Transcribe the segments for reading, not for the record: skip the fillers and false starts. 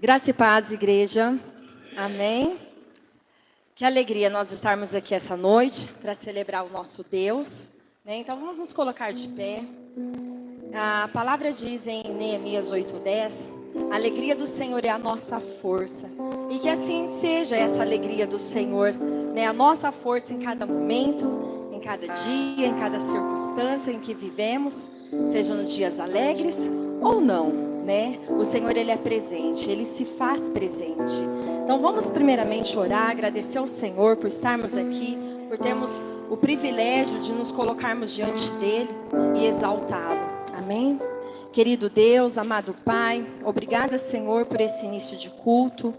Graça e paz, igreja. Amém. Que alegria nós estarmos aqui essa noite para celebrar o nosso Deus, né? Então vamos nos colocar de pé. A palavra diz em Neemias 8:10, a alegria do Senhor é a nossa força. E que assim seja essa alegria do Senhor, né? A nossa força em cada momento, em cada dia, em cada circunstância em que vivemos, sejam nos dias alegres ou não, né? O Senhor, Ele é presente, Ele se faz presente. Então vamos primeiramente orar, agradecer ao Senhor por estarmos aqui, por termos o privilégio de nos colocarmos diante dEle e exaltá-lo. Amém? Querido Deus, amado Pai, obrigada, Senhor, por esse início de culto.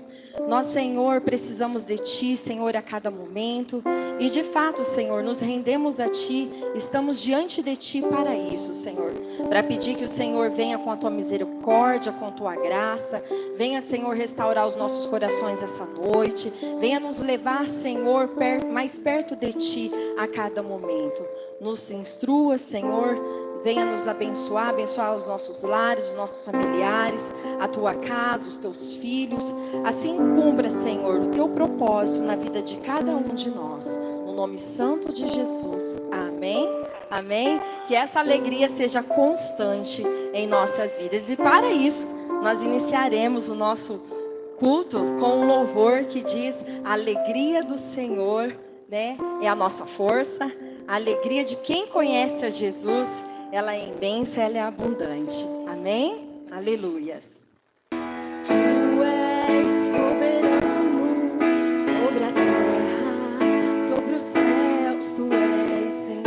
Nós, Senhor, precisamos de Ti, Senhor, a cada momento. E de fato, Senhor, nos rendemos a Ti, estamos diante de Ti para isso, Senhor. Para pedir que o Senhor venha com a Tua misericórdia, com a Tua graça. Venha, Senhor, restaurar os nossos corações essa noite. Venha nos levar, Senhor, mais perto de Ti a cada momento. Nos instrua, Senhor. Venha nos abençoar, abençoar os nossos lares, os nossos familiares, a tua casa, os teus filhos. Assim cumpra, Senhor, o teu propósito na vida de cada um de nós. No nome santo de Jesus. Amém? Amém? Que essa alegria seja constante em nossas vidas. E para isso, nós iniciaremos o nosso culto com um louvor que diz: a alegria do Senhor, né, é a nossa força. A alegria de quem conhece a Jesus, ela é imensa, ela é abundante. Amém? Aleluias. Tu és soberano sobre a terra, sobre os céus, tu és Senhor.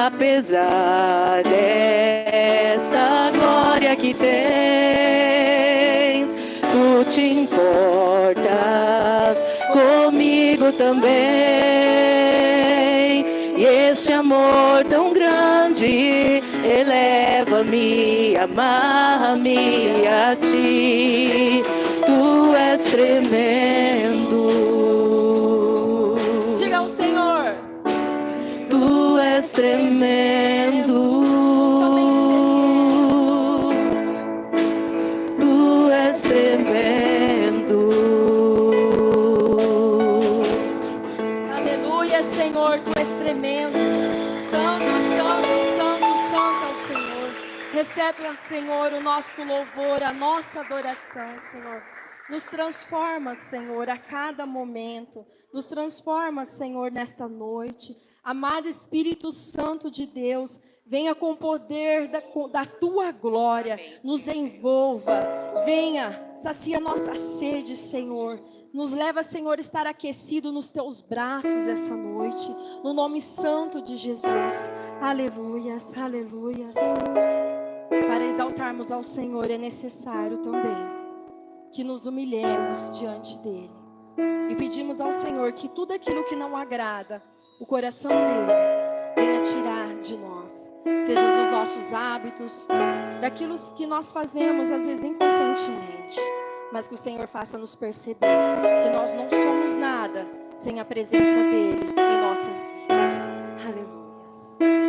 Apesar dessa glória que tens, tu te importas comigo também. E este amor tão grande eleva-me, amarra-me a ti. Tu és tremendo. Diga ao Senhor. Tu és tremendo, somente tu és tremendo. Aleluia, Senhor, tu és tremendo. Santo, santo, santo, santo é o Senhor. Recebe, Senhor, o nosso louvor, a nossa adoração, Senhor. Nos transforma, Senhor, a cada momento. Nos transforma, Senhor, nesta noite. Amado Espírito Santo de Deus, venha com o poder da Tua glória, nos envolva, venha, sacia nossa sede, Senhor. Nos leva, Senhor, a estar aquecido nos Teus braços essa noite, no nome santo de Jesus. Aleluias, aleluias. para exaltarmos ao Senhor, é necessário também que nos humilhemos diante dele e pedimos ao Senhor que tudo aquilo que não agrada o coração dele venha tirar de nós, seja dos nossos hábitos, daquilo que nós fazemos às vezes inconscientemente, mas que o Senhor faça nos perceber que nós não somos nada sem a presença dele em nossas vidas. Aleluias.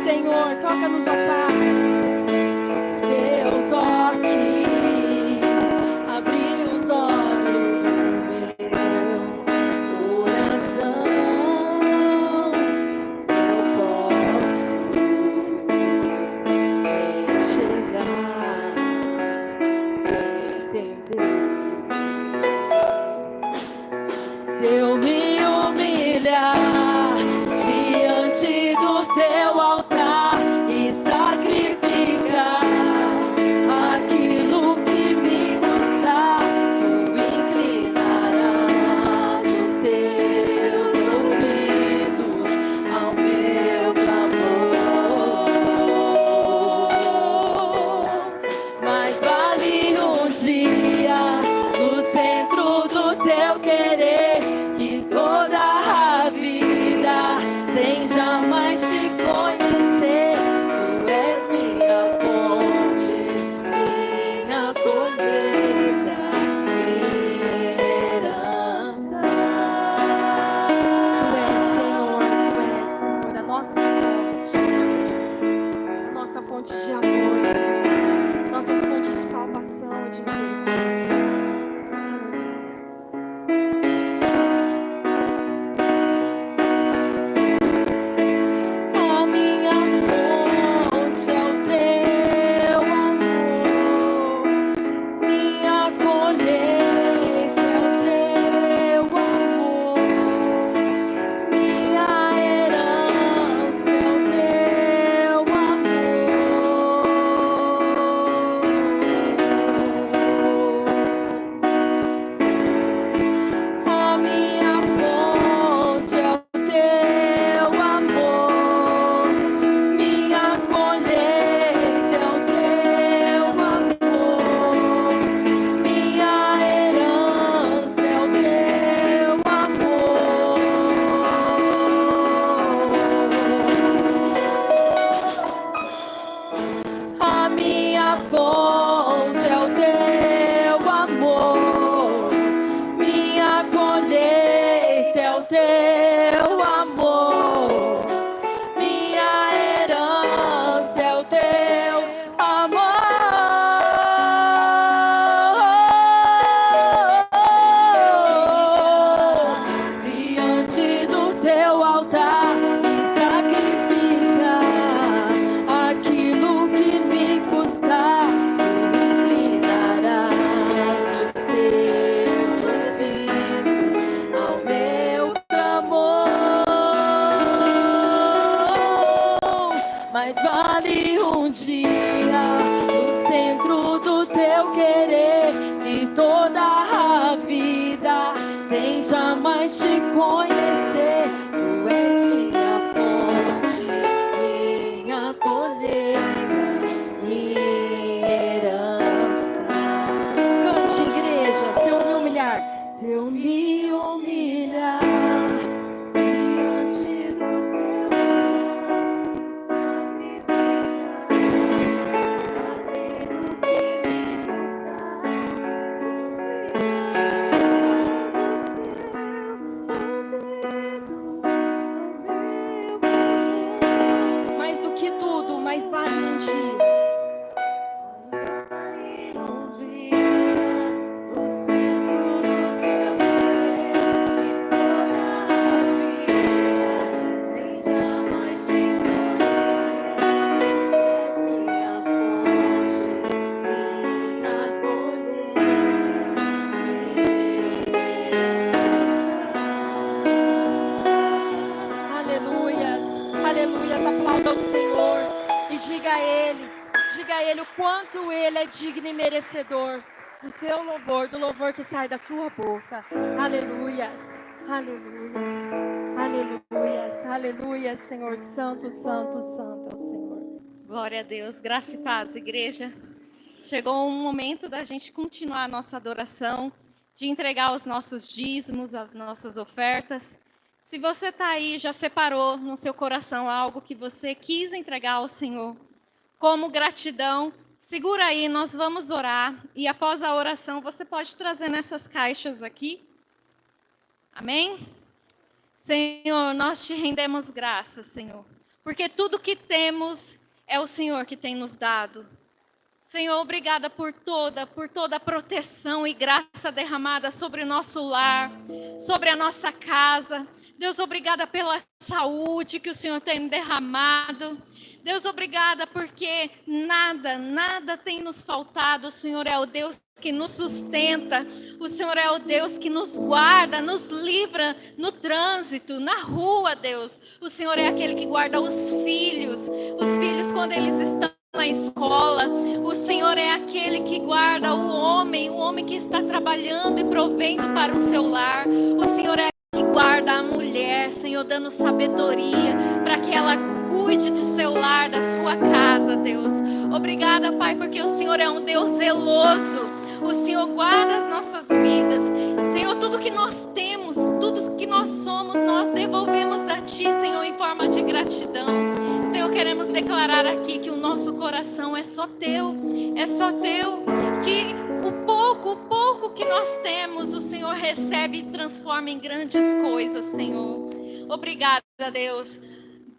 Senhor, toca-nos, ó Pai. Teu toque fonte é o teu amor, minha colheita é o teu amor, minha herança é o teu amor. Diante do teu altar me sacrifica aquilo que me custar, tu inclinarás os teus ouvidos ao meu clamor. Mas vale um dia no centro do teu querer e toda a vida sem jamais te conhecer. Tu és minha fonte, minha colheita, minha herança. Cante, igreja, se eu me humilhar, se eu me humilhar diante do mais do que tudo, mais vale um dia. Aleluias, aleluias, aplauda ao Senhor e diga a Ele o quanto Ele é digno e merecedor do teu louvor, do louvor que sai da tua boca. Aleluias, aleluias, aleluias, aleluias, Senhor, santo, santo, santo é o Senhor. Glória a Deus, graça e paz, igreja. Chegou um momento da gente continuar a nossa adoração, de entregar os nossos dízimos, as nossas ofertas. Se você está aí, já separou no seu coração algo que você quis entregar ao Senhor, como gratidão, segura aí, nós vamos orar. E após a oração, você pode trazer nessas caixas aqui. Amém? Senhor, nós te rendemos graças, Senhor, porque tudo que temos é o Senhor que tem nos dado. Senhor, obrigada por toda a proteção e graça derramada sobre o nosso lar, sobre a nossa casa. Deus, obrigada pela saúde que o Senhor tem derramado. Deus, obrigada porque nada tem nos faltado. O Senhor é o Deus que nos sustenta. O Senhor é o Deus que nos guarda, nos livra no trânsito, na rua, Deus. O Senhor é aquele que guarda os filhos quando eles estão na escola. O Senhor é aquele que guarda o homem que está trabalhando e provendo para o seu lar. O Senhor é que guarda a mulher, Senhor, dando sabedoria para que ela cuide de seu lar, da sua casa, Deus. Obrigada, Pai, porque o Senhor é um Deus zeloso. O Senhor guarda as nossas vidas. Senhor, tudo que nós temos, tudo que nós somos, nós devolvemos a Ti, Senhor, em forma de gratidão. Senhor, queremos declarar aqui que o nosso coração é só Teu, que o pouco que nós temos, o Senhor recebe e transforma em grandes coisas, Senhor. Obrigada, Deus.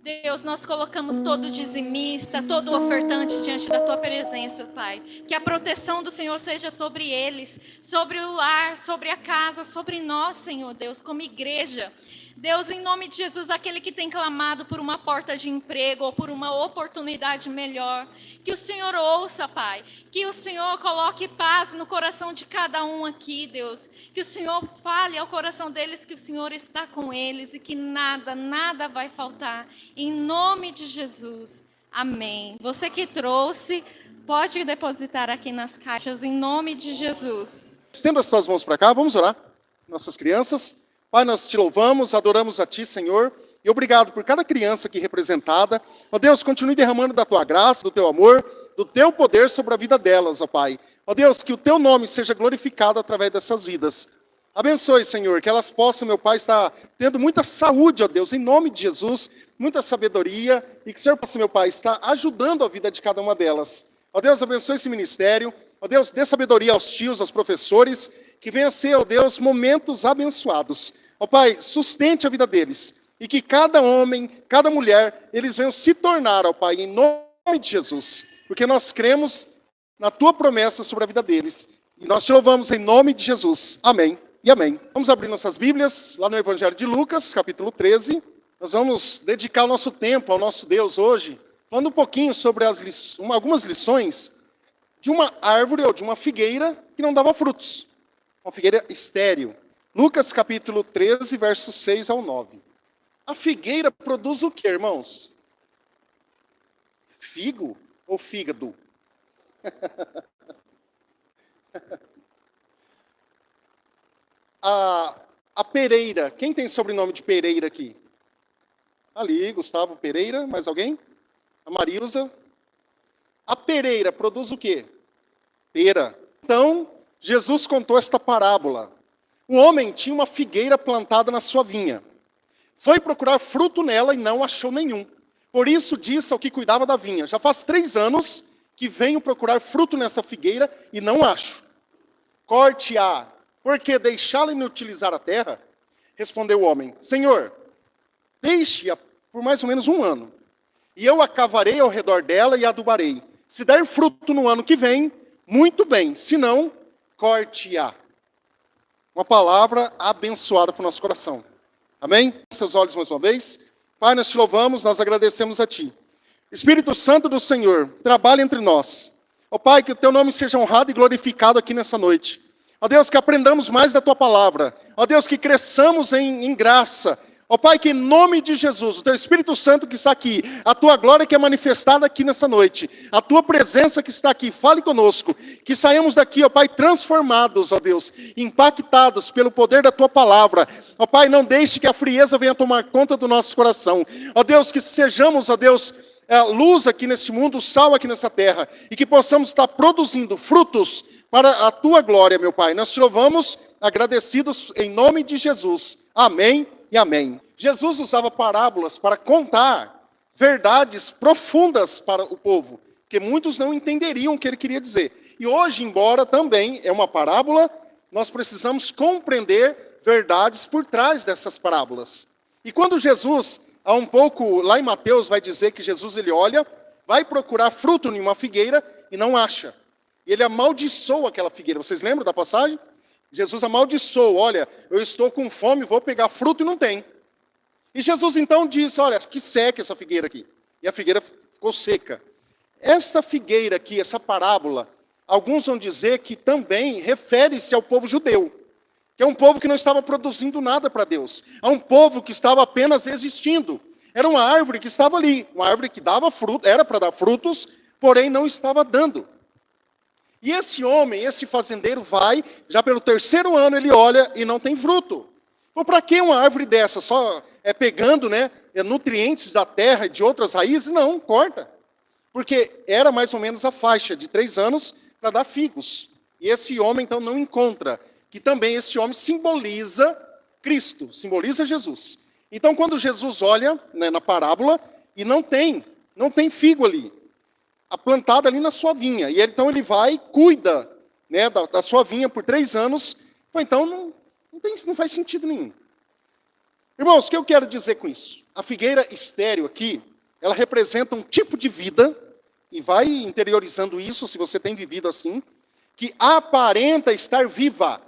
Deus, nós colocamos todo dizimista, todo ofertante diante da Tua presença, Pai. Que a proteção do Senhor seja sobre eles, sobre o lar, sobre a casa, sobre nós, Senhor Deus, como igreja. Deus, em nome de Jesus, aquele que tem clamado por uma porta de emprego ou por uma oportunidade melhor, que o Senhor ouça, Pai, que o Senhor coloque paz no coração de cada um aqui, Deus, que o Senhor fale ao coração deles que o Senhor está com eles e que nada vai faltar, em nome de Jesus, amém. Você que trouxe, pode depositar aqui nas caixas, em nome de Jesus. Estenda as tuas mãos para cá, vamos orar, nossas crianças. Pai, nós te louvamos, adoramos a Ti, Senhor, e obrigado por cada criança aqui representada. Ó Deus, continue derramando da Tua graça, do Teu amor, do Teu poder sobre a vida delas, ó Pai. Ó Deus, que o Teu nome seja glorificado através dessas vidas. Abençoe, Senhor, que elas possam, meu Pai, estar tendo muita saúde, ó Deus, em nome de Jesus, muita sabedoria, e que o Senhor possa, meu Pai, estar ajudando a vida de cada uma delas. Ó Deus, abençoe esse ministério. Ó Deus, dê sabedoria aos tios, aos professores, que venha a ser, ó Deus, momentos abençoados. Ó Pai, sustente a vida deles. E que cada homem, cada mulher, eles venham se tornar, ó Pai, em nome de Jesus. Porque nós cremos na Tua promessa sobre a vida deles. E nós te louvamos em nome de Jesus. Amém e amém. Vamos abrir nossas Bíblias, lá no Evangelho de Lucas, capítulo 13. Nós vamos dedicar o nosso tempo ao nosso Deus hoje, falando um pouquinho sobre algumas lições de uma árvore ou de uma figueira que não dava frutos. Uma figueira estéril. Lucas capítulo 13, versos 6 ao 9. A figueira produz o que, irmãos? Figo ou fígado? A Pereira. Quem tem sobrenome de Pereira aqui? Ali, Gustavo Pereira. Mais alguém? A Marilza. A Pereira produz o quê? Pera. Então, Jesus contou esta parábola. Um homem tinha uma figueira plantada na sua vinha. Foi procurar fruto nela e não achou nenhum. Por isso disse ao que cuidava da vinha: já faz 3 anos que venho procurar fruto nessa figueira e não acho. Corte-a, porque deixá-la inutilizar a terra? Respondeu o homem: Senhor, deixe-a por mais ou menos 1 ano, e eu a cavarei ao redor dela e a adubarei. Se der fruto no ano que vem, muito bem, se não, corte-a. Uma palavra abençoada para o nosso coração. Amém? Seus olhos mais uma vez. Pai, nós te louvamos, nós agradecemos a Ti. Espírito Santo do Senhor, trabalha entre nós. Ó Pai, que o Teu nome seja honrado e glorificado aqui nessa noite. Ó Deus, que aprendamos mais da Tua palavra. Ó Deus, que cresçamos em graça. Ó Pai, que em nome de Jesus, o Teu Espírito Santo que está aqui, a Tua glória que é manifestada aqui nessa noite, a Tua presença que está aqui, fale conosco, que saiamos daqui, ó Pai, transformados, ó Deus, impactados pelo poder da Tua palavra. Ó Pai, não deixe que a frieza venha tomar conta do nosso coração. Ó Deus, que sejamos, ó Deus, luz aqui neste mundo, sal aqui nessa terra, e que possamos estar produzindo frutos para a Tua glória, meu Pai. Nós te louvamos, agradecidos em nome de Jesus. Amém e amém. Jesus usava parábolas para contar verdades profundas para o povo, que muitos não entenderiam o que ele queria dizer. E hoje, embora também é uma parábola, nós precisamos compreender verdades por trás dessas parábolas. E quando Jesus, há um pouco, lá em Mateus, vai dizer que Jesus, ele olha, vai procurar fruto em uma figueira e não acha. E ele amaldiçoa aquela figueira. Vocês lembram da passagem? Jesus amaldiçoou: olha, eu estou com fome, vou pegar fruto e não tem. E Jesus então disse: olha, que seca essa figueira aqui. E a figueira ficou seca. Esta figueira aqui, essa parábola, alguns vão dizer que também refere-se ao povo judeu, que é um povo que não estava produzindo nada para Deus. É um povo que estava apenas existindo. Era uma árvore que estava ali, uma árvore que dava fruto, era para dar frutos, porém não estava dando. E esse homem, esse fazendeiro vai, já pelo 3º ano ele olha e não tem fruto. Então, para que uma árvore dessa? Só pegando, nutrientes da terra e de outras raízes? Não, corta. Porque era mais ou menos a faixa de 3 anos para dar figos. E esse homem então não encontra, que também esse homem simboliza Cristo, simboliza Jesus. Então quando Jesus olha, na parábola, e não tem figo ali, plantado ali na sua vinha, e então ele vai e cuida, da sua vinha por 3 anos, então não faz sentido nenhum. Irmãos, o que eu quero dizer com isso? A figueira estéril aqui, ela representa um tipo de vida, e vai interiorizando isso, se você tem vivido assim, que aparenta estar viva.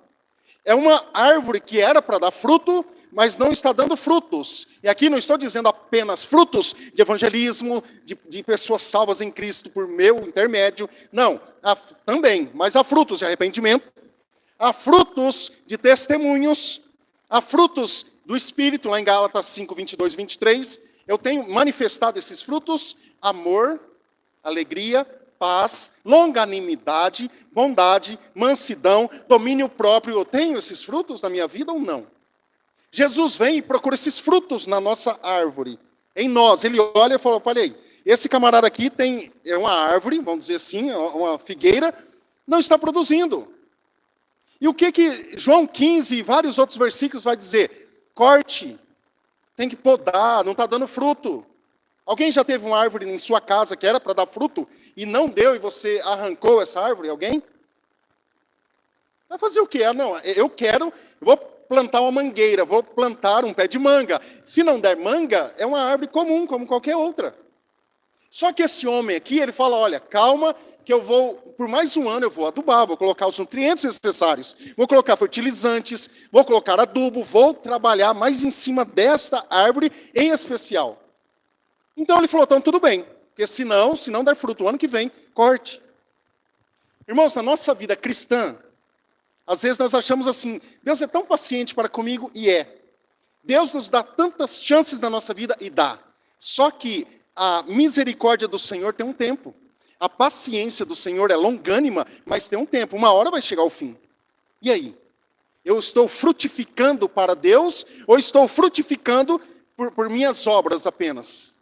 É uma árvore que era para dar fruto, mas não está dando frutos. E aqui não estou dizendo apenas frutos de evangelismo, de pessoas salvas em Cristo por meu intermédio. Não, também, mas há frutos de arrependimento, há frutos de testemunhos, há frutos do Espírito, lá em Gálatas 5, 22 e 23. Eu tenho manifestado esses frutos: amor, alegria, paz, longanimidade, bondade, mansidão, domínio próprio. Eu tenho esses frutos na minha vida ou não? Jesus vem e procura esses frutos na nossa árvore, em nós. Ele olha e fala: olha aí, esse camarada aqui é uma árvore, vamos dizer assim, uma figueira, não está produzindo. E o que João 15 e vários outros versículos vai dizer? Corte, tem que podar, não está dando fruto. Alguém já teve uma árvore em sua casa que era para dar fruto e não deu e você arrancou essa árvore? Alguém? Vai fazer o quê? Ah, não, eu vou plantar uma mangueira, vou plantar um pé de manga. Se não der manga, é uma árvore comum, como qualquer outra. Só que esse homem aqui, ele fala, olha, calma, que eu vou, por mais um ano eu vou adubar, vou colocar os nutrientes necessários, vou colocar fertilizantes, vou colocar adubo, vou trabalhar mais em cima desta árvore em especial. Então ele falou, então tudo bem, porque se não der fruto o ano que vem, corte. Irmãos, na nossa vida cristã, às vezes nós achamos assim, Deus é tão paciente para comigo, e é. Deus nos dá tantas chances na nossa vida, e dá. Só que a misericórdia do Senhor tem um tempo. A paciência do Senhor é longânima, mas tem um tempo. Uma hora vai chegar ao fim. E aí? Eu estou frutificando para Deus, ou estou frutificando por minhas obras apenas?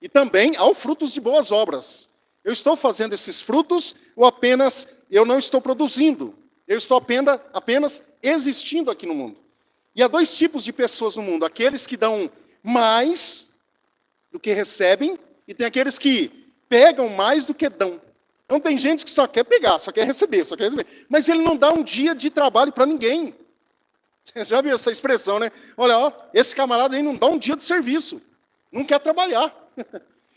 E também há frutos de boas obras. Eu estou fazendo esses frutos, ou apenas eu não estou produzindo? Eu estou apenas existindo aqui no mundo. E há dois tipos de pessoas no mundo. Aqueles que dão mais do que recebem, e tem aqueles que pegam mais do que dão. Então tem gente que só quer pegar, só quer receber. Mas ele não dá um dia de trabalho para ninguém. Você já viu essa expressão, né? Olha, ó, esse camarada aí não dá um dia de serviço. Não quer trabalhar.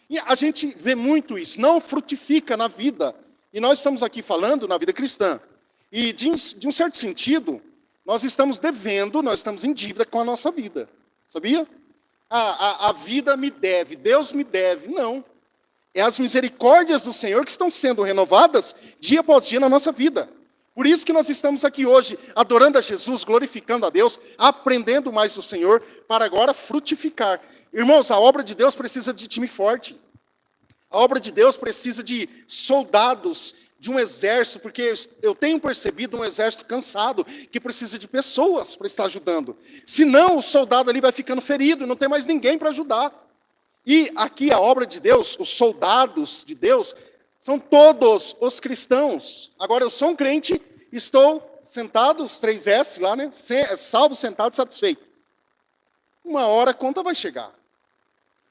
E a gente vê muito isso. Não frutifica na vida. E nós estamos aqui falando na vida cristã. E, de um certo sentido, nós estamos devendo, nós estamos em dívida com a nossa vida. Sabia? A vida me deve, Deus me deve. Não. É as misericórdias do Senhor que estão sendo renovadas dia após dia na nossa vida. Por isso que nós estamos aqui hoje, adorando a Jesus, glorificando a Deus, aprendendo mais do Senhor, para agora frutificar. Irmãos, a obra de Deus precisa de time forte. A obra de Deus precisa de soldados, de um exército, porque eu tenho percebido um exército cansado, que precisa de pessoas para estar ajudando. Senão, o soldado ali vai ficando ferido, e não tem mais ninguém para ajudar. E aqui a obra de Deus, os soldados de Deus, são todos os cristãos. Agora, eu sou um crente, estou sentado, os 3 S lá, né? Salvo, sentado, satisfeito. Uma hora a conta vai chegar.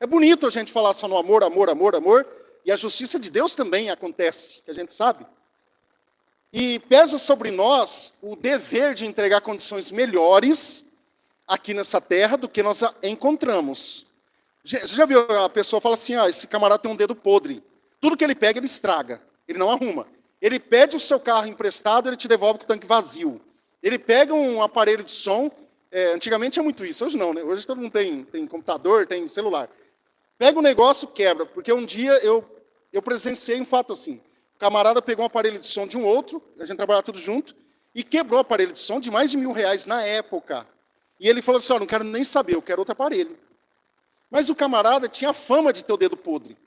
É bonito a gente falar só no amor, amor, amor, amor, e a justiça de Deus também acontece, que a gente sabe. E pesa sobre nós o dever de entregar condições melhores aqui nessa terra do que nós encontramos. Você já viu a pessoa fala assim, esse camarada tem um dedo podre. Tudo que ele pega, ele estraga. Ele não arruma. Ele pede o seu carro emprestado, ele te devolve com o tanque vazio. Ele pega um aparelho de som, antigamente tinha muito isso, hoje não, né? Hoje todo mundo tem computador, tem celular. Pega o negócio, quebra, porque um dia eu presenciei um fato assim. O camarada pegou um aparelho de som de um outro, a gente trabalhava tudo junto, e quebrou o aparelho de som de mais de R$1.000 na época. E ele falou assim, não quero nem saber, eu quero outro aparelho. Mas o camarada tinha fama de ter o dedo podre.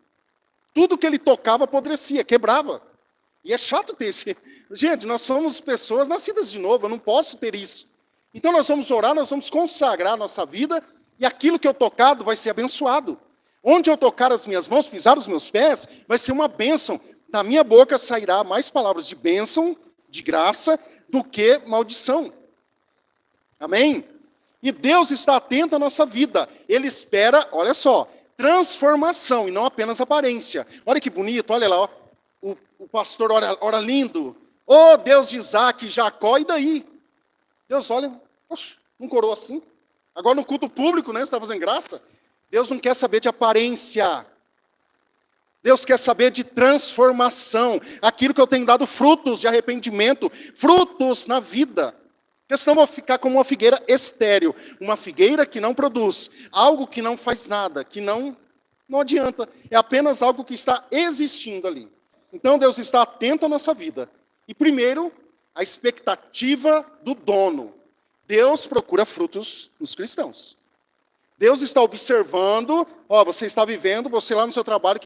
Tudo que ele tocava apodrecia, quebrava. E é chato ter esse... Gente, nós somos pessoas nascidas de novo, eu não posso ter isso. Então nós vamos orar, nós vamos consagrar a nossa vida, e aquilo que eu tocado vai ser abençoado. Onde eu tocar as minhas mãos, pisar os meus pés, vai ser uma bênção. Da minha boca sairá mais palavras de bênção, de graça, do que maldição. Amém? E Deus está atento à nossa vida. Ele espera, olha só, transformação e não apenas aparência. Olha que bonito, olha lá, ó, o pastor ora lindo. Oh, Deus de Isaac e Jacó, e daí? Deus olha, poxa, não corou assim? Agora no culto público, né, você está fazendo graça? Deus não quer saber de aparência. Deus quer saber de transformação. Aquilo que eu tenho dado frutos de arrependimento, frutos na vida. Porque senão eu vou ficar como uma figueira estéril. Uma figueira que não produz. Algo que não faz nada, que não adianta. É apenas algo que está existindo ali. Então Deus está atento à nossa vida. E primeiro, a expectativa do dono. Deus procura frutos nos cristãos. Deus está observando, você está vivendo, você lá no seu trabalho,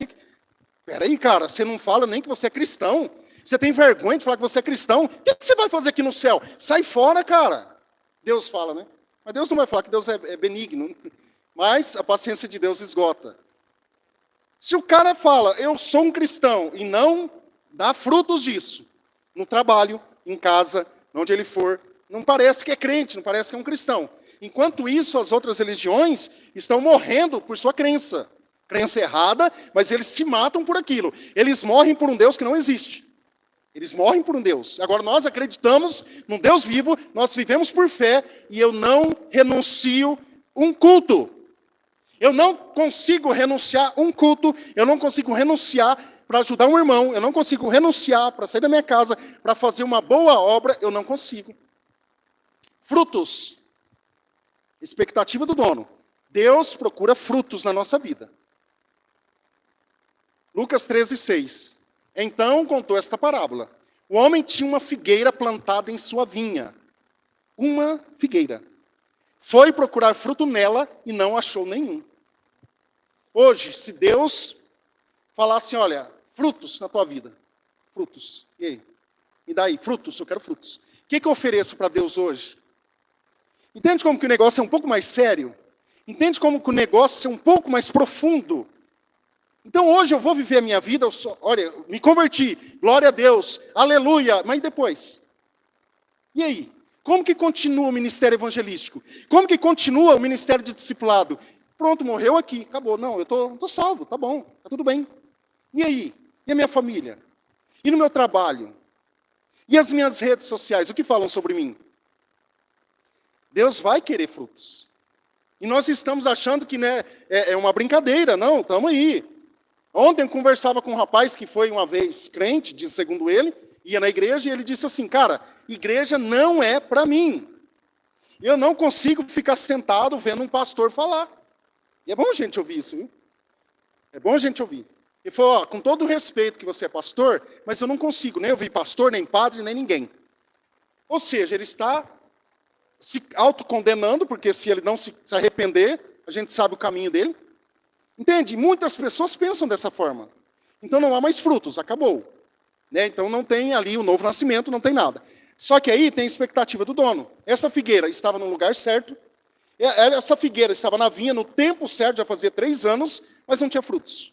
peraí, cara, você não fala nem que você é cristão. Você tem vergonha de falar que você é cristão? O que você vai fazer aqui no céu? Sai fora, cara. Deus fala, né? Mas Deus não vai falar que Deus é benigno. Mas a paciência de Deus esgota. Se o cara fala, eu sou um cristão, e não dá frutos disso, no trabalho, em casa, onde ele for, não parece que é crente, não parece que é um cristão. Enquanto isso, as outras religiões estão morrendo por sua crença. crença errada, mas eles se matam por aquilo. Eles morrem por um Deus que não existe. Eles morrem por um Deus. Agora nós acreditamos num Deus vivo, nós vivemos por fé, e eu não renuncio um culto. Eu não consigo renunciar um culto, eu não consigo renunciar para ajudar um irmão, eu não consigo renunciar para sair da minha casa, para fazer uma boa obra, eu não consigo. Frutos. Expectativa do dono. Deus procura frutos na nossa vida. Lucas 13:6. Então contou esta parábola. O homem tinha uma figueira plantada em sua vinha. Uma figueira. Foi procurar fruto nela e não achou nenhum. Hoje, se Deus falasse, olha, frutos na tua vida. Frutos. E aí? Me dá aí, frutos, eu quero frutos. O que eu ofereço para Deus hoje? Entende como que o negócio é um pouco mais sério? Entende como que o negócio é um pouco mais profundo? Então hoje eu vou viver a minha vida, olha, me converti, glória a Deus, aleluia, mas depois? E aí? Como que continua o ministério evangelístico? Como que continua o ministério de discipulado? Pronto, morreu aqui, acabou. Não, eu tô salvo, tá bom, tá tudo bem. E aí? E a minha família? E no meu trabalho? E as minhas redes sociais, o que falam sobre mim? Deus vai querer frutos. E nós estamos achando que, né, é uma brincadeira. Não, estamos aí. Ontem eu conversava com um rapaz que foi uma vez crente, diz segundo ele, ia na igreja e ele disse assim, cara, igreja não é para mim. Eu não consigo ficar sentado vendo um pastor falar. E é bom a gente ouvir isso, viu? É bom a gente ouvir. Ele falou, ó, com todo o respeito que você é pastor, mas eu não consigo nem ouvir pastor, nem padre, nem ninguém. Ou seja, ele está se autocondenando, porque se ele não se arrepender, a gente sabe o caminho dele. Entende? Muitas pessoas pensam dessa forma. Então não há mais frutos, acabou. Né? Então não tem ali o novo nascimento, não tem nada. Só que aí tem a expectativa do dono. Essa figueira estava no lugar certo, essa figueira estava na vinha no tempo certo, já fazia 3 anos, mas não tinha frutos.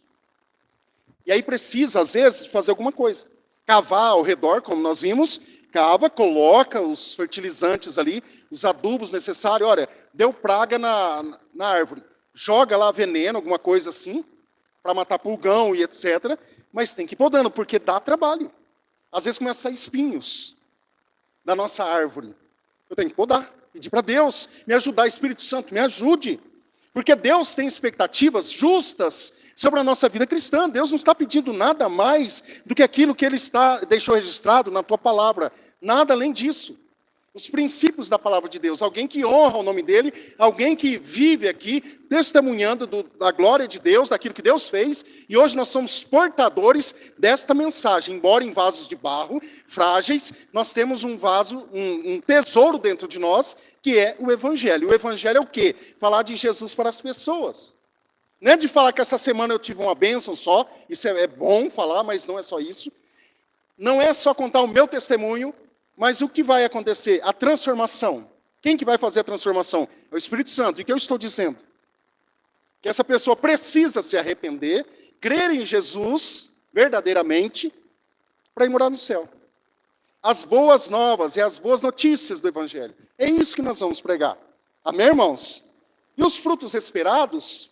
E aí precisa, às vezes, fazer alguma coisa. Cavar ao redor, como nós vimos, cava, coloca os fertilizantes ali, os adubos necessários. Olha, deu praga na árvore. Joga lá veneno, alguma coisa assim, para matar pulgão e etc. Mas tem que ir podando, porque dá trabalho. Às vezes começa a sair espinhos da nossa árvore. Eu tenho que podar, pedir para Deus me ajudar, Espírito Santo, me ajude. Porque Deus tem expectativas justas sobre a nossa vida cristã. Deus não está pedindo nada mais do que aquilo que Ele deixou registrado na tua palavra. Nada além disso. Os princípios da palavra de Deus. Alguém que honra o nome dEle, alguém que vive aqui, testemunhando da glória de Deus, daquilo que Deus fez. E hoje nós somos portadores desta mensagem. Embora em vasos de barro, frágeis, nós temos um vaso, um tesouro dentro de nós, que é o Evangelho. O Evangelho é o quê? Falar de Jesus para as pessoas. Não é de falar que essa semana eu tive uma bênção só, isso é bom falar, mas não é só isso. Não é só contar o meu testemunho, mas o que vai acontecer? A transformação. Quem que vai fazer a transformação? É o Espírito Santo. E o que eu estou dizendo? Que essa pessoa precisa se arrepender, crer em Jesus verdadeiramente, para ir morar no céu. As boas novas e as boas notícias do Evangelho. É isso que nós vamos pregar. Amém, irmãos? E os frutos esperados?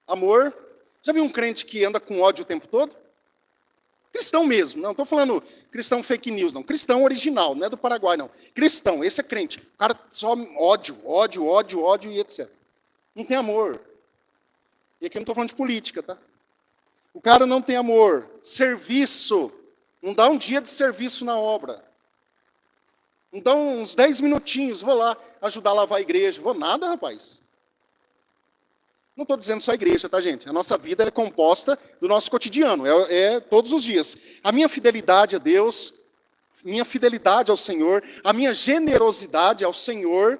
Amor. Já viu um crente que anda com ódio o tempo todo? Cristão mesmo, não estou falando cristão fake news, não. Cristão original, não é do Paraguai, não. Cristão, esse é crente. O cara só ódio e etc. Não tem amor. E aqui eu não estou falando de política, tá? O cara não tem amor. Serviço. Não dá um dia de serviço na obra. Não dá uns 10 minutinhos, vou lá ajudar a lavar a igreja. Vou nada, rapaz. Não estou dizendo só a igreja, tá, gente? A nossa vida é composta do nosso cotidiano, é todos os dias. A minha fidelidade a Deus, minha fidelidade ao Senhor, a minha generosidade ao Senhor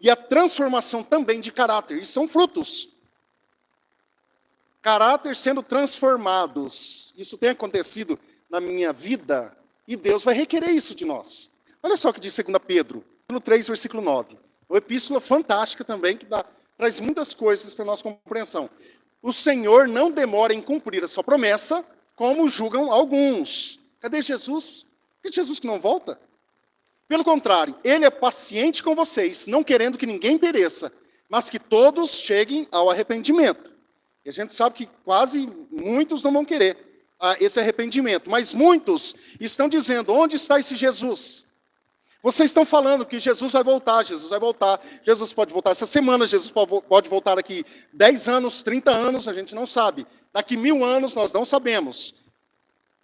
e a transformação também de caráter. Isso são frutos. Caráter sendo transformados. Isso tem acontecido na minha vida e Deus vai requerer isso de nós. Olha só o que diz 2 Pedro, no 3, versículo 9. Uma epístola fantástica também, que traz muitas coisas para a nossa compreensão. O Senhor não demora em cumprir a sua promessa, como julgam alguns. Cadê Jesus? Que Jesus que não volta? Pelo contrário, Ele é paciente com vocês, não querendo que ninguém pereça, mas que todos cheguem ao arrependimento. E a gente sabe que quase muitos não vão querer esse arrependimento. Mas muitos estão dizendo, onde está esse Jesus? Vocês estão falando que Jesus vai voltar, Jesus vai voltar. Jesus pode voltar essa semana, Jesus pode voltar daqui 10 anos, 30 anos, a gente não sabe. Daqui 1000 anos, nós não sabemos.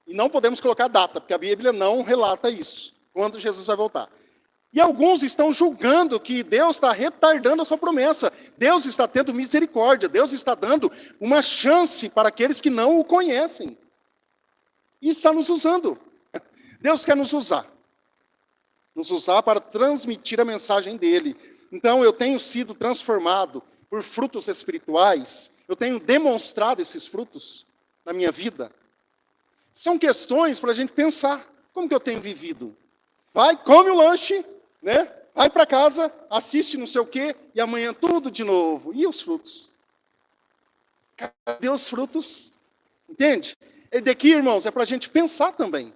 E não podemos colocar data, porque a Bíblia não relata isso, quando Jesus vai voltar. E alguns estão julgando que Deus está retardando a sua promessa. Deus está tendo misericórdia. Deus está dando uma chance para aqueles que não o conhecem. E está nos usando. Deus quer nos usar. Nos usar para transmitir a mensagem dele. Então eu tenho sido transformado por frutos espirituais. Eu tenho demonstrado esses frutos na minha vida. São questões para a gente pensar. Como que eu tenho vivido? Vai, come o lanche, né? Vai para casa, assiste não sei o quê, e amanhã tudo de novo. E os frutos? Cadê os frutos? Entende? E daqui, irmãos, é para a gente pensar também.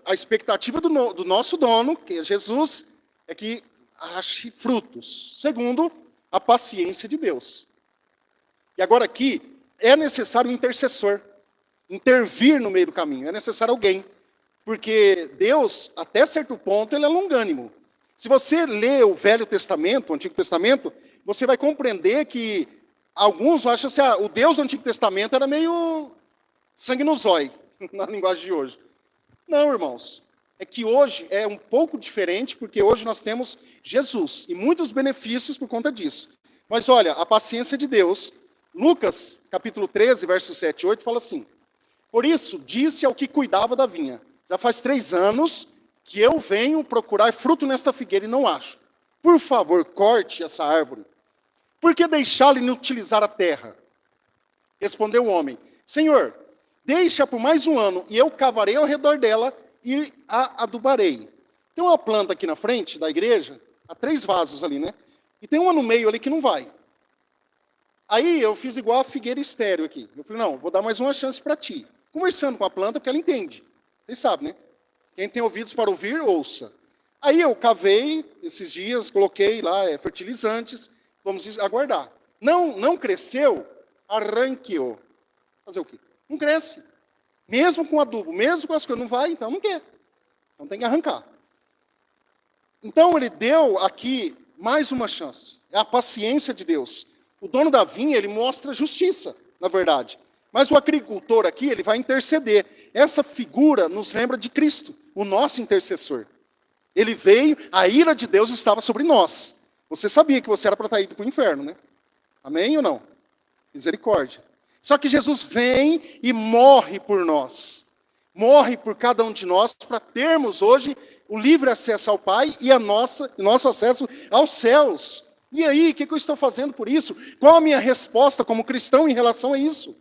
A expectativa do nosso dono, que é Jesus, é que ache frutos. Segundo, a paciência de Deus. E agora aqui, é necessário um intercessor. Intervir no meio do caminho. É necessário alguém. Porque Deus, até certo ponto, ele é longânimo. Se você lê o Velho Testamento, o Antigo Testamento, você vai compreender que alguns acham assim, o Deus do Antigo Testamento era meio sangue no zóio, na linguagem de hoje. Não, irmãos. É que hoje é um pouco diferente, porque hoje nós temos Jesus, e muitos benefícios por conta disso. Mas olha, a paciência de Deus, Lucas, capítulo 13, versos 7 e 8, fala assim, por isso, disse ao que cuidava da vinha, já faz 3 anos que eu venho procurar fruto nesta figueira e não acho. Por favor, corte essa árvore. Por que deixá-la inutilizar a terra? Respondeu o homem, Senhor, deixa por mais 1 ano, e eu cavarei ao redor dela e a adubarei. Tem uma planta aqui na frente da igreja, há 3 vasos ali, né? E tem uma no meio ali que não vai. Aí eu fiz igual a figueira estéreo aqui. Eu falei, não, vou dar mais uma chance para ti. Conversando com a planta, porque ela entende. Vocês sabem, né? Quem tem ouvidos para ouvir, ouça. Aí eu cavei esses dias, coloquei lá fertilizantes, vamos aguardar. Não cresceu, arranqueou. Fazer o quê? Não cresce. Mesmo com adubo, mesmo com as coisas, não vai, então não quer. Então tem que arrancar. Então ele deu aqui mais uma chance. É a paciência de Deus. O dono da vinha, ele mostra justiça, na verdade. Mas o agricultor aqui, ele vai interceder. Essa figura nos lembra de Cristo, o nosso intercessor. Ele veio, a ira de Deus estava sobre nós. Você sabia que você era para estar indo para o inferno, né? Amém ou não? Misericórdia. Só que Jesus vem e morre por nós. Morre por cada um de nós para termos hoje o livre acesso ao Pai e nosso acesso aos céus. E aí, o que eu estou fazendo por isso? Qual a minha resposta como cristão em relação a isso?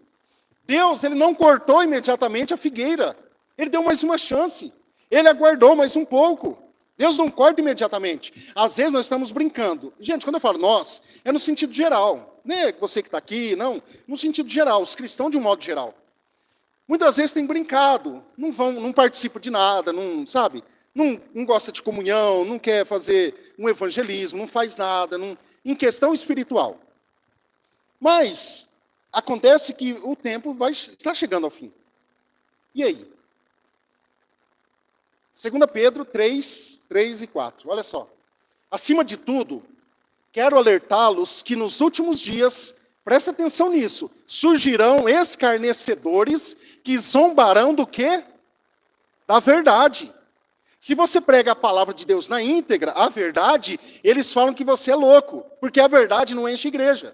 Deus, ele não cortou imediatamente a figueira. Ele deu mais uma chance. Ele aguardou mais um pouco. Deus não corta imediatamente. Às vezes nós estamos brincando. Gente, quando eu falo nós, é no sentido geral. Não é você que está aqui, não. No sentido geral, os cristãos de um modo geral. Muitas vezes têm brincado. Não participam de nada, não, sabe? Não gosta de comunhão, não quer fazer um evangelismo, não faz nada, em questão espiritual. Mas acontece que o tempo está chegando ao fim. E aí? 2 Pedro 3, 3 e 4. Olha só. Acima de tudo, quero alertá-los que nos últimos dias, presta atenção nisso, surgirão escarnecedores que zombarão do quê? Da verdade. Se você prega a palavra de Deus na íntegra, a verdade, eles falam que você é louco, porque a verdade não enche igreja.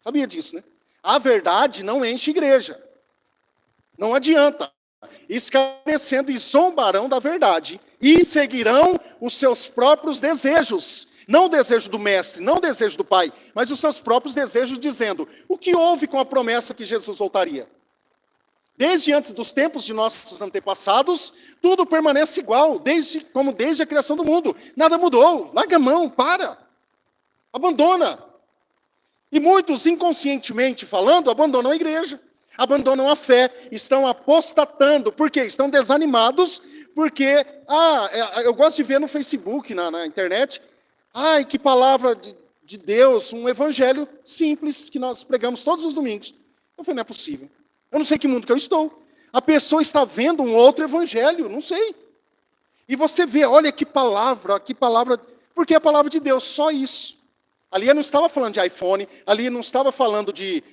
Sabia disso, né? A verdade não enche igreja. Não adianta. Escarnecendo e zombarão da verdade. E seguirão os seus próprios desejos. Não o desejo do mestre, não o desejo do pai, mas os seus próprios desejos, dizendo, o que houve com a promessa que Jesus voltaria? Desde antes dos tempos de nossos antepassados, tudo permanece igual, como desde a criação do mundo. Nada mudou. Larga a mão, para. Abandona. E muitos, inconscientemente falando, abandonam a igreja, abandonam a fé, estão apostatando. Por quê? Estão desanimados, porque, eu gosto de ver no Facebook, na internet, ai, que palavra de Deus, um evangelho simples, que nós pregamos todos os domingos. Eu falei, não é possível. Eu não sei que mundo que eu estou. A pessoa está vendo um outro evangelho, não sei. E você vê, olha que palavra, porque é a palavra de Deus, só isso. Ali eu não estava falando de iPhone, ali não estava falando de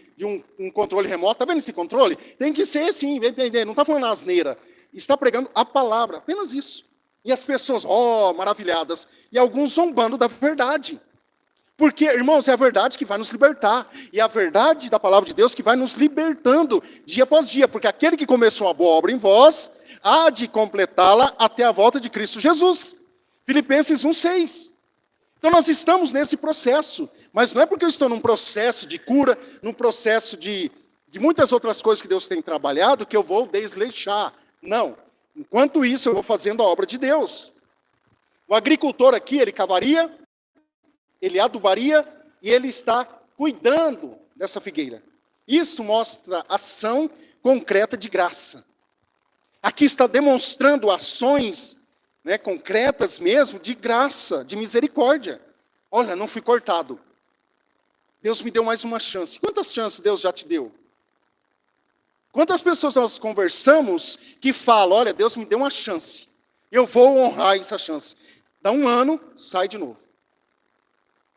um controle remoto. Está vendo esse controle? Tem que ser assim, não está falando asneira. Está pregando a palavra, apenas isso. E as pessoas, maravilhadas. E alguns zombando da verdade. Porque, irmãos, é a verdade que vai nos libertar. E é a verdade da palavra de Deus que vai nos libertando dia após dia. Porque aquele que começou a boa obra em vós, há de completá-la até a volta de Cristo Jesus. Filipenses 1,6. Então nós estamos nesse processo. Mas não é porque eu estou num processo de cura, num processo de muitas outras coisas que Deus tem trabalhado, que eu vou desleixar. Não. Enquanto isso, eu vou fazendo a obra de Deus. O agricultor aqui, ele cavaria, ele adubaria e ele está cuidando dessa figueira. Isso mostra ação concreta de graça. Aqui está demonstrando ações, concretas mesmo, de graça, de misericórdia. Olha, não fui cortado. Deus me deu mais uma chance. Quantas chances Deus já te deu? Quantas pessoas nós conversamos que falam, olha, Deus me deu uma chance. Eu vou honrar essa chance. Dá um ano, sai de novo.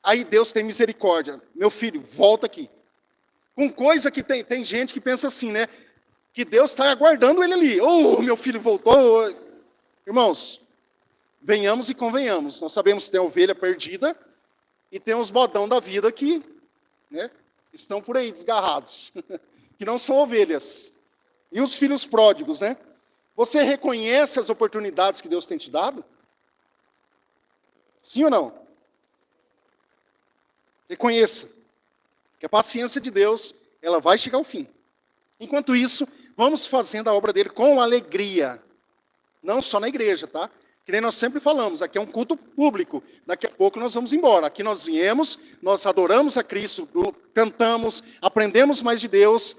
Aí Deus tem misericórdia. Meu filho, volta aqui. Com coisa que tem gente que pensa assim, que Deus está aguardando ele ali. Meu filho voltou. Irmãos, venhamos e convenhamos. Nós sabemos que tem a ovelha perdida e tem os bodão da vida que estão por aí desgarrados. Que não são ovelhas. E os filhos pródigos, Você reconhece as oportunidades que Deus tem te dado? Sim ou não? Reconheça que a paciência de Deus, ela vai chegar ao fim. Enquanto isso, vamos fazendo a obra dele com alegria. Não só na igreja, tá? Que nem nós sempre falamos, aqui é um culto público. Daqui a pouco nós vamos embora. Aqui nós viemos, nós adoramos a Cristo, cantamos, aprendemos mais de Deus,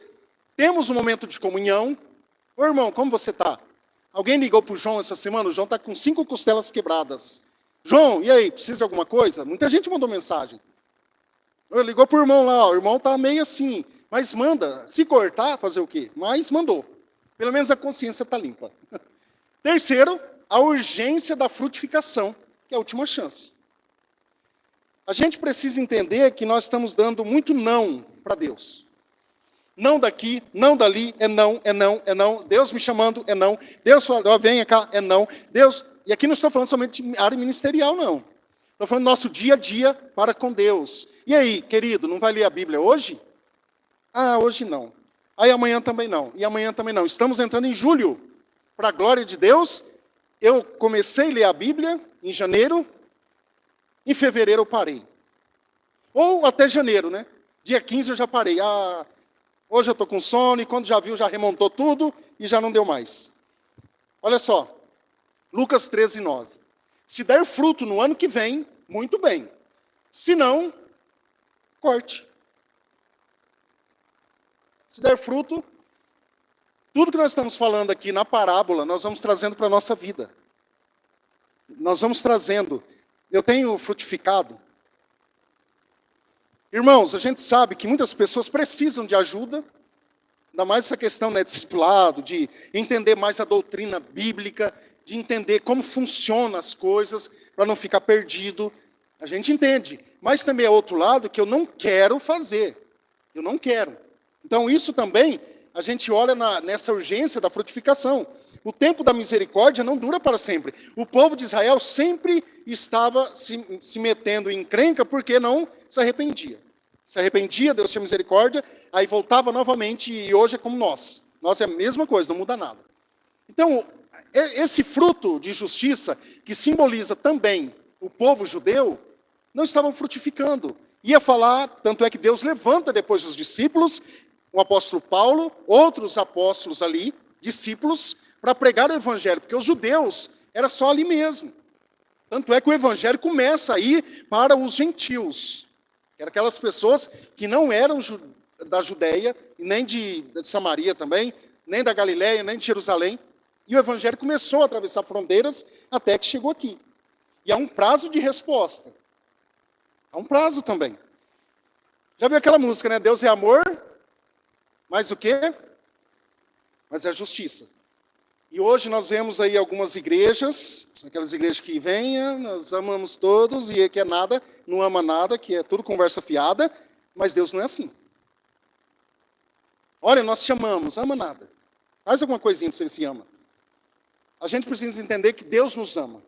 temos um momento de comunhão. Ô irmão, como você está? Alguém ligou para o João essa semana? O João está com 5 costelas quebradas. João, e aí, precisa de alguma coisa? Muita gente mandou mensagem. Ligou para o irmão lá, o irmão está meio assim, mas manda, se cortar, fazer o quê? Mas mandou. Pelo menos a consciência está limpa. Terceiro, a urgência da frutificação, que é a última chance. A gente precisa entender que nós estamos dando muito não para Deus. Não daqui, não dali, é não, é não, é não. Deus me chamando, é não. Deus falando, venha cá, é não. Deus, e aqui não estou falando somente de área ministerial, não. Estou falando do nosso dia a dia para com Deus. E aí, querido, não vai ler a Bíblia hoje? Hoje não. Aí amanhã também não. E amanhã também não. Estamos entrando em julho. Para a glória de Deus, eu comecei a ler a Bíblia em janeiro. Em fevereiro eu parei. Ou até janeiro, Dia 15 eu já parei. Hoje eu estou com sono e quando já viu, já remontou tudo e já não deu mais. Olha só. Lucas 13:9. Se der fruto no ano que vem, muito bem. Se não, corte. Se der fruto, tudo que nós estamos falando aqui na parábola, nós vamos trazendo para a nossa vida. Nós vamos trazendo. Eu tenho frutificado. Irmãos, a gente sabe que muitas pessoas precisam de ajuda, ainda mais essa questão de discipulado, de entender mais a doutrina bíblica, de entender como funcionam as coisas, para não ficar perdido. A gente entende. Mas também é outro lado que eu não quero fazer. Eu não quero. Então isso também, a gente olha nessa urgência da frutificação. O tempo da misericórdia não dura para sempre. O povo de Israel sempre estava se metendo em encrenca porque não se arrependia. Se arrependia, Deus tinha misericórdia, aí voltava novamente e hoje é como nós. Nós é a mesma coisa, não muda nada. Então, esse fruto de justiça, que simboliza também o povo judeu, não estavam frutificando. Ia falar, tanto é que Deus levanta depois os discípulos, o apóstolo Paulo, outros apóstolos ali, discípulos, para pregar o evangelho, porque os judeus era só ali mesmo. Tanto é que o evangelho começa a ir para os gentios, que eram aquelas pessoas que não eram da Judeia, nem de Samaria também, nem da Galileia, nem de Jerusalém. E o evangelho começou a atravessar fronteiras até que chegou aqui. E há um prazo de resposta. Há um prazo também. Já viu aquela música, Deus é amor, Mas o quê? Mas é a justiça. E hoje nós vemos aí algumas igrejas, aquelas igrejas que vêm, nós amamos todos, e que é nada, não ama nada, que é tudo conversa fiada, mas Deus não é assim. Olha, nós te amamos, ama nada. Faz alguma coisinha para você se ama. A gente precisa entender que Deus nos ama.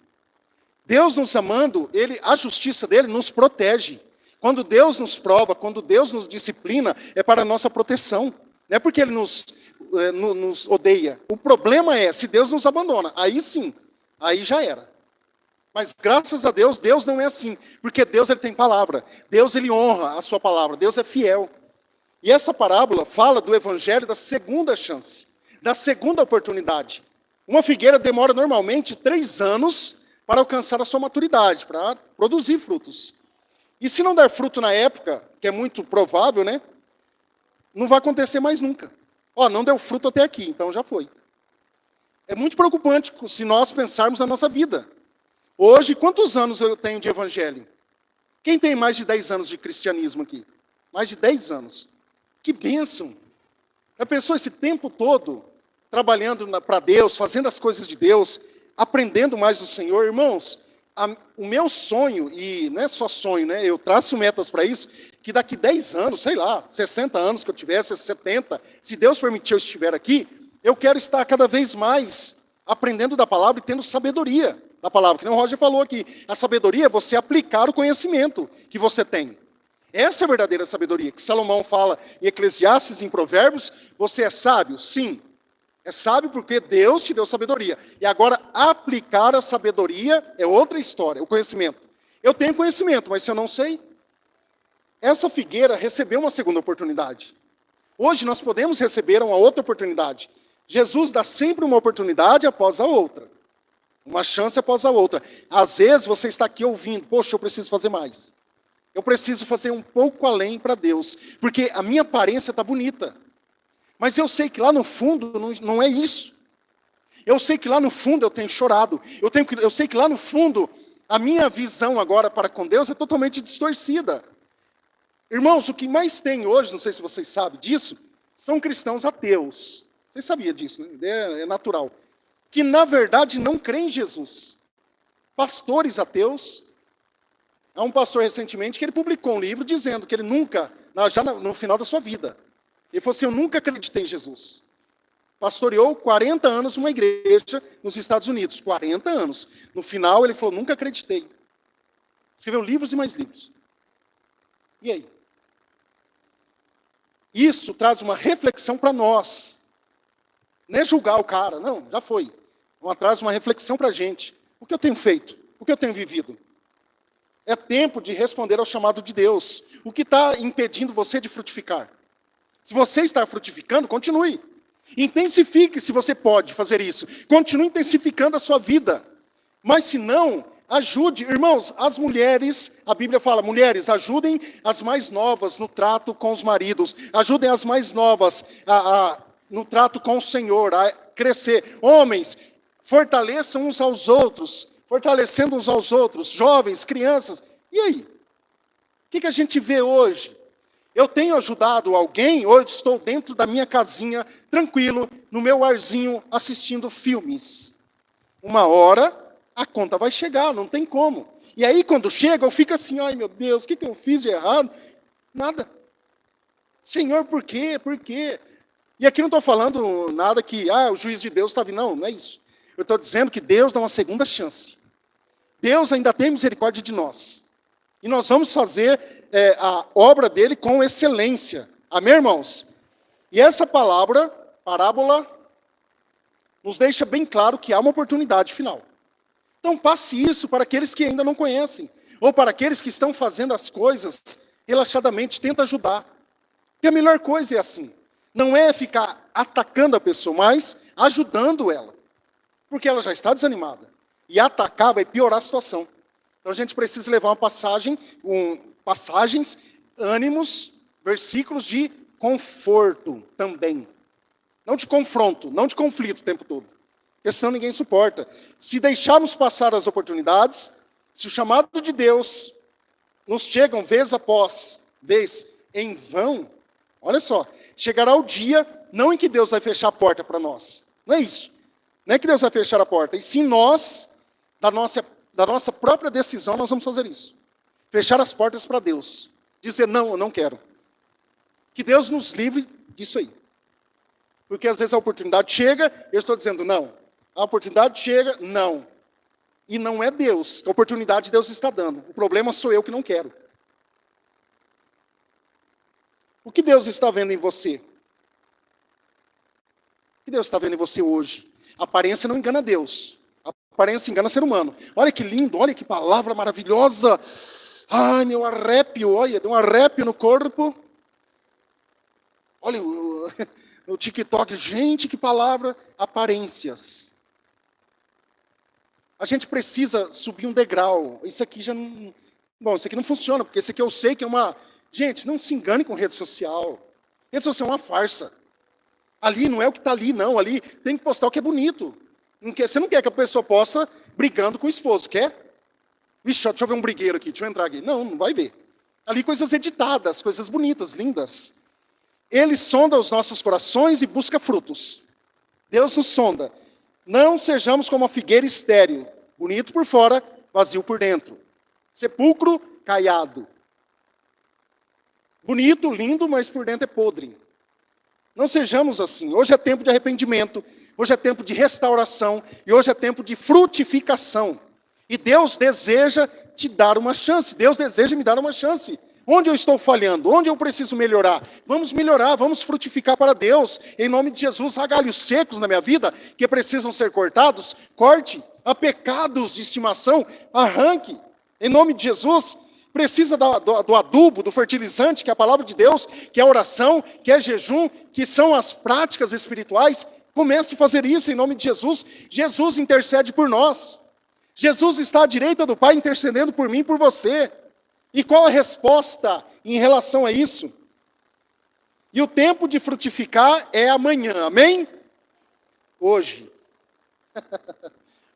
Deus nos amando, a justiça dele nos protege. Quando Deus nos prova, quando Deus nos disciplina, é para a nossa proteção. Não é porque ele nos odeia. O problema é, se Deus nos abandona, aí sim, aí já era. Mas graças a Deus, Deus não é assim. Porque Deus ele tem palavra. Deus ele honra a sua palavra. Deus é fiel. E essa parábola fala do evangelho da segunda chance, da segunda oportunidade. Uma figueira demora normalmente 3 anos para alcançar a sua maturidade, para produzir frutos. E se não der fruto na época, que é muito provável, né? Não vai acontecer mais nunca. Ó, não deu fruto até aqui, então já foi. É muito preocupante se nós pensarmos na nossa vida. Hoje, quantos anos eu tenho de evangelho? Quem tem mais de 10 anos de cristianismo aqui? Mais de 10 anos. Que bênção! Já pensou esse tempo todo trabalhando para Deus, fazendo as coisas de Deus, aprendendo mais do Senhor? Irmãos, o meu sonho, e não é só sonho, né? Eu traço metas para isso, que daqui 10 anos, sei lá, 60 anos que eu tivesse, 70, se Deus permitir eu estiver aqui, eu quero estar cada vez mais aprendendo da palavra e tendo sabedoria da palavra. Que nem o Roger falou aqui, a sabedoria é você aplicar o conhecimento que você tem. Essa é a verdadeira sabedoria, que Salomão fala em Eclesiastes, em Provérbios. Você é sábio? Sim. É sábio porque Deus te deu sabedoria. E agora, aplicar a sabedoria é outra história, o conhecimento. Eu tenho conhecimento, mas se eu não sei, essa figueira recebeu uma segunda oportunidade. Hoje nós podemos receber uma outra oportunidade. Jesus dá sempre uma oportunidade após a outra. Uma chance após a outra. Às vezes você está aqui ouvindo, poxa, eu preciso fazer mais. Eu preciso fazer um pouco além para Deus, porque a minha aparência está bonita. Mas eu sei que lá no fundo não é isso. Eu sei que lá no fundo eu tenho chorado. Eu sei que lá no fundo a minha visão agora para com Deus é totalmente distorcida. Irmãos, o que mais tem hoje, não sei se vocês sabem disso, são cristãos ateus. Vocês sabiam disso, né? A ideia é natural. Que na verdade não creem em Jesus. Pastores ateus. Há um pastor recentemente que ele publicou um livro dizendo que ele nunca, já no final da sua vida, ele falou assim, eu nunca acreditei em Jesus. Pastoreou 40 anos numa igreja nos Estados Unidos. 40 anos. No final ele falou, nunca acreditei. Escreveu livros e mais livros. E aí? Isso traz uma reflexão para nós. Não é julgar o cara, não, já foi. Traz uma reflexão para a gente. O que eu tenho feito? O que eu tenho vivido? É tempo de responder ao chamado de Deus. O que está impedindo você de frutificar? Se você está frutificando, continue. Intensifique se você pode fazer isso. Continue intensificando a sua vida. Mas se não, ajude. Irmãos, as mulheres, a Bíblia fala, mulheres, ajudem as mais novas no trato com os maridos. Ajudem as mais novas no trato com o Senhor, a crescer. Homens, fortaleçam uns aos outros. Fortalecendo uns aos outros, jovens, crianças. E aí? O que a gente vê hoje? Eu tenho ajudado alguém, ou eu estou dentro da minha casinha, tranquilo, no meu arzinho, assistindo filmes. Uma hora, a conta vai chegar, não tem como. E aí, quando chega, eu fico assim, ai meu Deus, o que eu fiz de errado? Nada. Senhor, por quê? Por quê? E aqui não estou falando nada que, o juiz de Deus está vindo. Não, não é isso. Eu estou dizendo que Deus dá uma segunda chance. Deus ainda tem misericórdia de nós. E nós vamos fazer a obra dele com excelência. Amém, irmãos? E essa parábola, nos deixa bem claro que há uma oportunidade final. Então passe isso para aqueles que ainda não conhecem. Ou para aqueles que estão fazendo as coisas relaxadamente, tenta ajudar. Porque a melhor coisa é assim. Não é ficar atacando a pessoa, mas ajudando ela. Porque ela já está desanimada. E atacar vai piorar a situação. Então a gente precisa levar uma passagens, ânimos, versículos de conforto também. Não de confronto, não de conflito o tempo todo. Porque senão ninguém suporta. Se deixarmos passar as oportunidades, se o chamado de Deus nos chegam vez após vez em vão, olha só, chegará o dia, não em que Deus vai fechar a porta para nós. Não é isso. Não é que Deus vai fechar a porta. E sim nós, da nossa própria decisão, nós vamos fazer isso. Fechar as portas para Deus. Dizer, não, eu não quero. Que Deus nos livre disso aí. Porque às vezes a oportunidade chega, eu estou dizendo não. A oportunidade chega, não. E não é Deus. A oportunidade Deus está dando. O problema sou eu que não quero. O que Deus está vendo em você? O que Deus está vendo em você hoje? A aparência não engana Deus. A aparência engana ser humano. Olha que lindo, olha que palavra maravilhosa. Ai, meu arrépio, olha, deu um arrépio no corpo. Olha no TikTok, gente, que palavra. Aparências. A gente precisa subir um degrau. Isso aqui já não... Bom, isso aqui não funciona, porque isso aqui eu sei que é uma... Gente, não se engane com rede social. Rede social é uma farsa. Ali não é o que está ali, não. Ali tem que postar o que é bonito. Você não quer que a pessoa posta brigando com o esposo, quer? Vixe, deixa eu ver um brigueiro aqui, deixa eu entrar aqui. Não, não vai ver. Ali coisas editadas, coisas bonitas, lindas. Ele sonda os nossos corações e busca frutos. Deus nos sonda. Não sejamos como a figueira estéril, bonito por fora, vazio por dentro. Sepulcro caiado. Bonito, lindo, mas por dentro é podre. Não sejamos assim. Hoje é tempo de arrependimento, hoje é tempo de restauração e hoje é tempo de frutificação. E Deus deseja te dar uma chance. Deus deseja me dar uma chance. Onde eu estou falhando? Onde eu preciso melhorar? Vamos melhorar, vamos frutificar para Deus. Em nome de Jesus, há galhos secos na minha vida que precisam ser cortados. Corte. Há pecados de estimação. Arranque. Em nome de Jesus, precisa do adubo, do fertilizante, que é a palavra de Deus, que é a oração, que é jejum, que são as práticas espirituais. Comece a fazer isso em nome de Jesus. Jesus intercede por nós. Jesus está à direita do Pai intercedendo por mim e por você. E qual a resposta em relação a isso? E o tempo de frutificar é amanhã, amém? Hoje.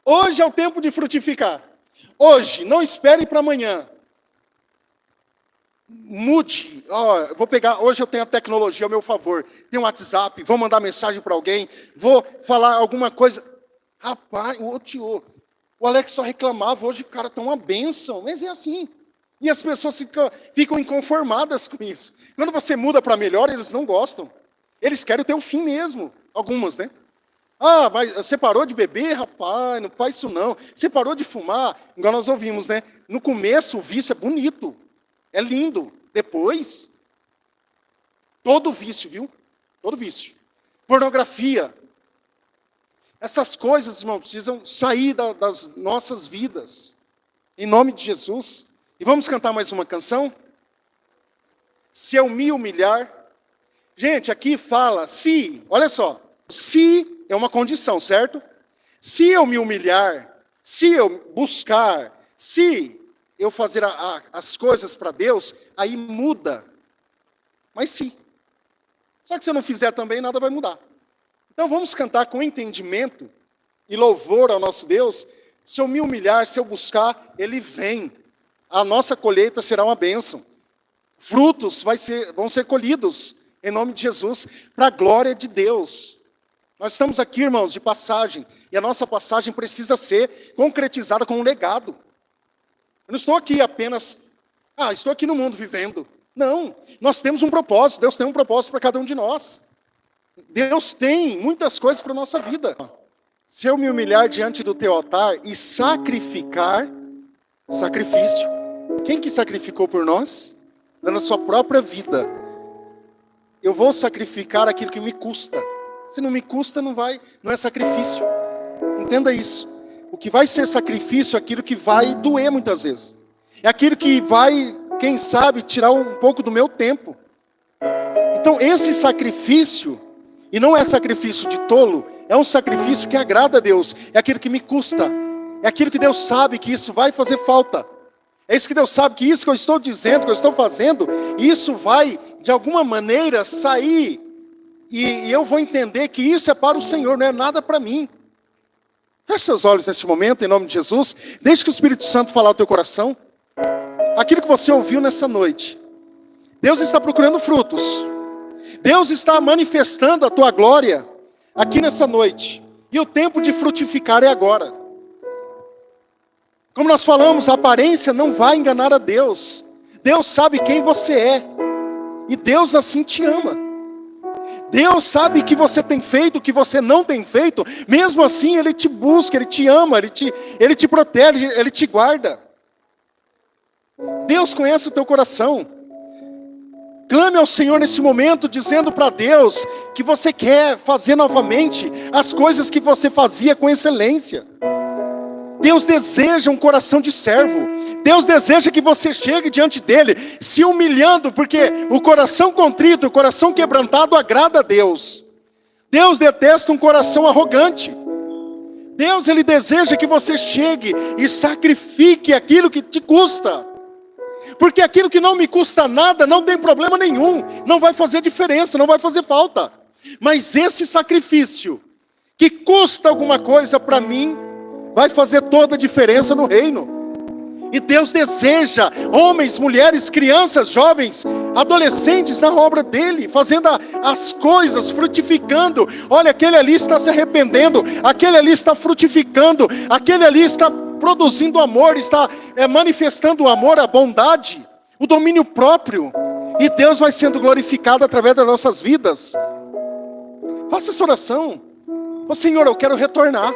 Hoje é o tempo de frutificar. Hoje, não espere para amanhã. Mude. Vou pegar, hoje eu tenho a tecnologia ao meu favor. Tenho um WhatsApp, vou mandar mensagem para alguém, vou falar alguma coisa. Rapaz, o Alex só reclamava, hoje o cara está uma bênção, mas é assim. E as pessoas ficam inconformadas com isso. Quando você muda para melhor, eles não gostam. Eles querem o teu fim mesmo. Algumas, né? Ah, mas você parou de beber, rapaz, não faz isso não. Você parou de fumar, igual nós ouvimos, né? No começo o vício é bonito, é lindo. Depois, todo vício, viu? Todo vício. Pornografia. Essas coisas, irmão, precisam sair das nossas vidas. Em nome de Jesus. E vamos cantar mais uma canção? Se eu me humilhar. Gente, aqui fala se, olha só. Se é uma condição, certo? Se eu me humilhar, se eu buscar, se eu fazer as coisas para Deus, aí muda. Mas se. Só que se eu não fizer também, nada vai mudar. Então vamos cantar com entendimento e louvor ao nosso Deus. Se eu me humilhar, se eu buscar, Ele vem. A nossa colheita será uma bênção. Frutos vão ser colhidos, em nome de Jesus, para a glória de Deus. Nós estamos aqui, irmãos, de passagem, e a nossa passagem precisa ser concretizada com um legado. Eu não estou aqui apenas, estou aqui no mundo vivendo. Não, nós temos um propósito, Deus tem um propósito para cada um de nós. Deus tem muitas coisas para a nossa vida. Se eu me humilhar diante do teu altar e sacrificar, sacrifício. Quem que sacrificou por nós? Dando a sua própria vida. Eu vou sacrificar aquilo que me custa. Se não me custa, não é sacrifício. Entenda isso. O que vai ser sacrifício é aquilo que vai doer muitas vezes. É aquilo que vai, quem sabe, tirar um pouco do meu tempo. Então, esse sacrifício, e não é sacrifício de tolo, é um sacrifício que agrada a Deus. É aquilo que me custa. É aquilo que Deus sabe que isso vai fazer falta. É isso que Deus sabe que isso que eu estou dizendo, que eu estou fazendo, isso vai, de alguma maneira, sair. E eu vou entender que isso é para o Senhor, não é nada para mim. Feche seus olhos neste momento, em nome de Jesus. Deixe que o Espírito Santo falar ao teu coração. Aquilo que você ouviu nessa noite. Deus está procurando frutos. Deus está manifestando a tua glória aqui nessa noite. E o tempo de frutificar é agora. Como nós falamos, a aparência não vai enganar a Deus. Deus sabe quem você é. E Deus assim te ama. Deus sabe que você tem feito, o que você não tem feito. Mesmo assim, Ele te busca, Ele te ama, Ele te protege, Ele te guarda. Deus conhece o teu coração. Clame ao Senhor nesse momento, dizendo para Deus que você quer fazer novamente as coisas que você fazia com excelência. Deus deseja um coração de servo. Deus deseja que você chegue diante dEle, se humilhando, porque o coração contrito, o coração quebrantado agrada a Deus. Deus detesta um coração arrogante. Deus, Ele deseja que você chegue e sacrifique aquilo que te custa. Porque aquilo que não me custa nada, não tem problema nenhum. Não vai fazer diferença, não vai fazer falta. Mas esse sacrifício, que custa alguma coisa para mim, vai fazer toda a diferença no reino. E Deus deseja homens, mulheres, crianças, jovens, adolescentes na obra dEle, fazendo as coisas, frutificando. Olha, aquele ali está se arrependendo, aquele ali está frutificando, aquele ali está produzindo amor, está manifestando o amor, a bondade, o domínio próprio. E Deus vai sendo glorificado através das nossas vidas. Faça essa oração. Ô Senhor, eu quero retornar.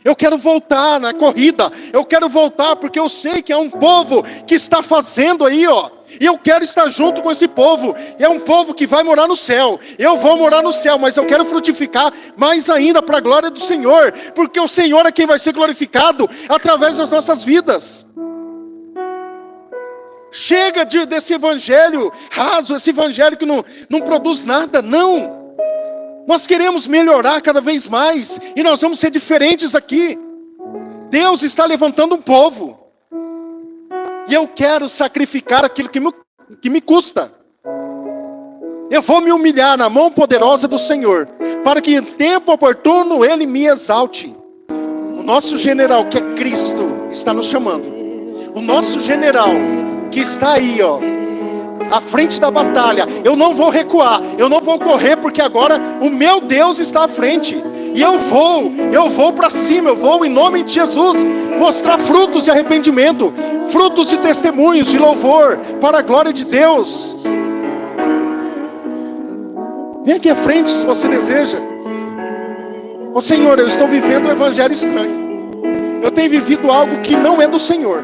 Eu quero voltar na corrida. Eu quero voltar porque eu sei que é um povo que está fazendo aí, ó. E eu quero estar junto com esse povo. É um povo que vai morar no céu. Eu vou morar no céu, mas eu quero frutificar mais ainda para a glória do Senhor. Porque o Senhor é quem vai ser glorificado através das nossas vidas. Chega desse evangelho raso, esse evangelho que não produz nada, não. Nós queremos melhorar cada vez mais, e nós vamos ser diferentes aqui. Deus está levantando um povo, e eu quero sacrificar aquilo que me custa. Eu vou me humilhar na mão poderosa do Senhor, para que em tempo oportuno Ele me exalte. O nosso general, que é Cristo, está nos chamando. O nosso general, que está aí, ó, à frente da batalha. Eu não vou recuar, eu não vou correr, porque agora o meu Deus está à frente. E eu vou para cima, eu vou em nome de Jesus, mostrar frutos de arrependimento, frutos de testemunhos, de louvor, para a glória de Deus. Vem aqui à frente se você deseja. Ô Senhor, eu estou vivendo um evangelho estranho. Eu tenho vivido algo que não é do Senhor.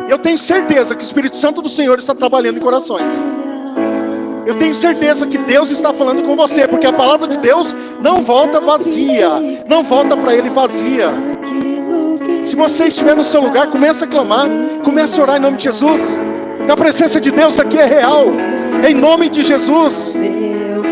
Eu tenho certeza que o Espírito Santo do Senhor está trabalhando em corações. Eu tenho certeza que Deus está falando com você, porque a palavra de Deus não volta vazia, não volta para Ele vazia. Se você estiver no seu lugar, comece a clamar, comece a orar em nome de Jesus. A presença de Deus aqui é real, em nome de Jesus. Meu